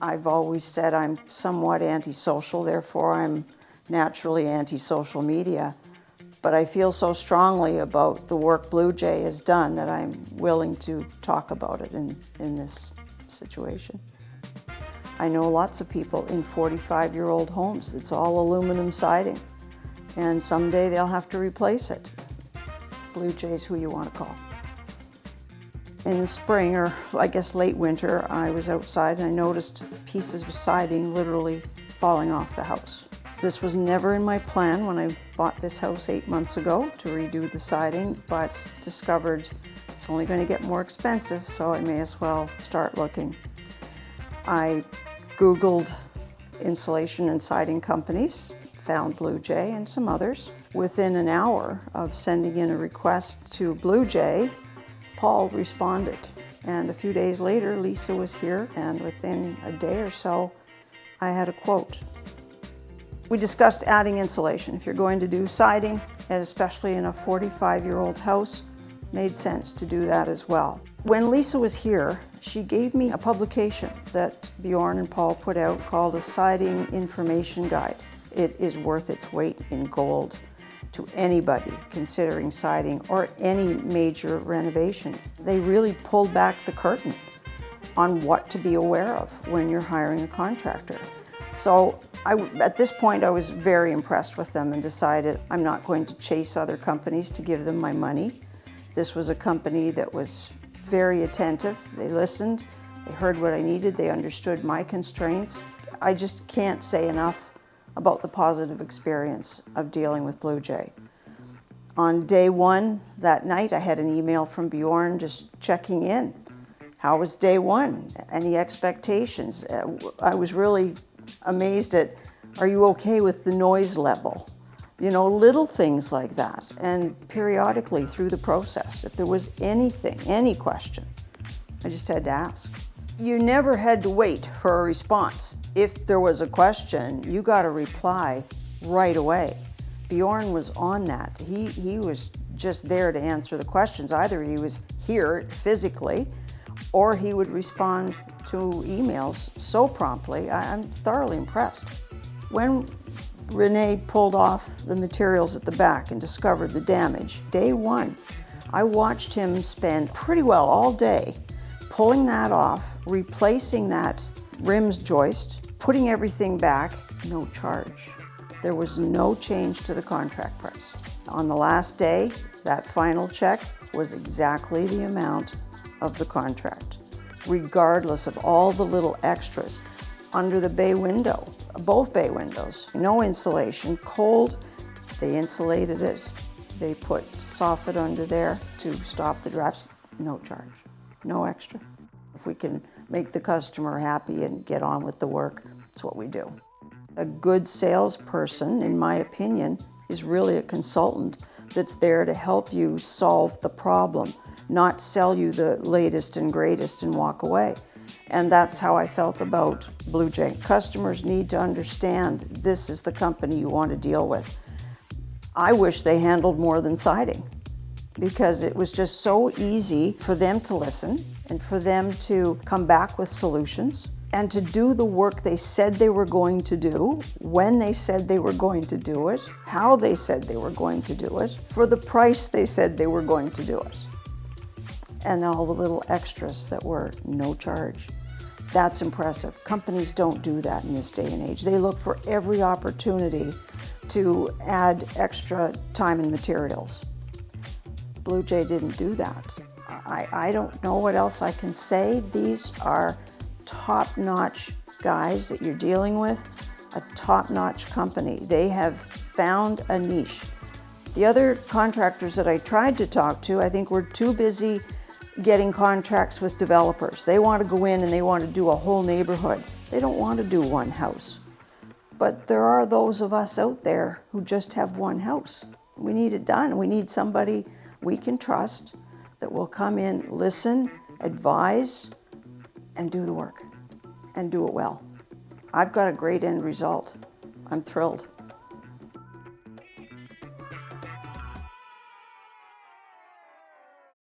I've always said I'm somewhat antisocial, therefore I'm naturally anti-social media. But I feel so strongly about the work Blue Jay has done that I'm willing to talk about it in this situation. I know lots of people in 45-year-old homes. It's all aluminum siding, and someday they'll have to replace it. Blue Jay's who you want to call. In the spring, or I guess late winter, I was outside and I noticed pieces of siding literally falling off the house. This was never in my plan when I bought this house 8 months ago to redo the siding, but discovered it's only going to get more expensive, so I may as well start looking. I Googled insulation and siding companies, found Blue Jay and some others. Within an hour of sending in a request to Blue Jay, Paul responded. And a few days later, Lisa was here, and within a day or so, I had a quote. We discussed adding insulation. If you're going to do siding, and especially in a 45-year-old house, made sense to do that as well. When Lisa was here, she gave me a publication that Bjorn and Paul put out called a Siding Information Guide. It is worth its weight in gold to anybody considering siding or any major renovation. They really pulled back the curtain on what to be aware of when you're hiring a contractor. So at this point, I was very impressed with them and decided I'm not going to chase other companies to give them my money. This was a company that was very attentive. They listened, they heard what I needed, they understood my constraints. I just can't say enough about the positive experience of dealing with Blue Jay. On day one, that night, I had an email from Bjorn just checking in. How was day one? Any expectations? I was really amazed at, are you okay with the noise level? You know, little things like that. And periodically through the process, if there was anything, any question, I just had to ask. You never had to wait for a response. If there was a question, you got a reply right away. Bjorn was on that. He was just there to answer the questions. Either he was here physically, or he would respond to emails so promptly. I'm thoroughly impressed. When Renee pulled off the materials at the back and discovered the damage, day one, I watched him spend pretty well all day pulling that off, replacing that rims joist, putting everything back, no charge. There was no change to the contract price. On the last day, that final check was exactly the amount of the contract, regardless of all the little extras. Under the bay window, both bay windows, no insulation, cold, they insulated it. They put soffit under there to stop the drafts, no charge, no extra. If we can make the customer happy and get on with the work, that's what we do. A good salesperson, in my opinion, is really a consultant that's there to help you solve the problem, not sell you the latest and greatest and walk away. And that's how I felt about Blue Jay. Customers need to understand this is the company you want to deal with. I wish they handled more than siding, because it was just so easy for them to listen and for them to come back with solutions and to do the work they said they were going to do, when they said they were going to do it, how they said they were going to do it, for the price they said they were going to do it. And all the little extras that were no charge. That's impressive. Companies don't do that in this day and age. They look for every opportunity to add extra time and materials. Blue Jay didn't do that. I don't know what else I can say. These are top-notch guys that you're dealing with, a top-notch company. They have found a niche. The other contractors that I tried to talk to, I think were too busy getting contracts with developers. They want to go in and they want to do a whole neighborhood. They don't want to do one house. But there are those of us out there who just have one house. We need it done. We need somebody we can trust that will come in, listen, advise, and do the work, and do it well. I've got a great end result. I'm thrilled.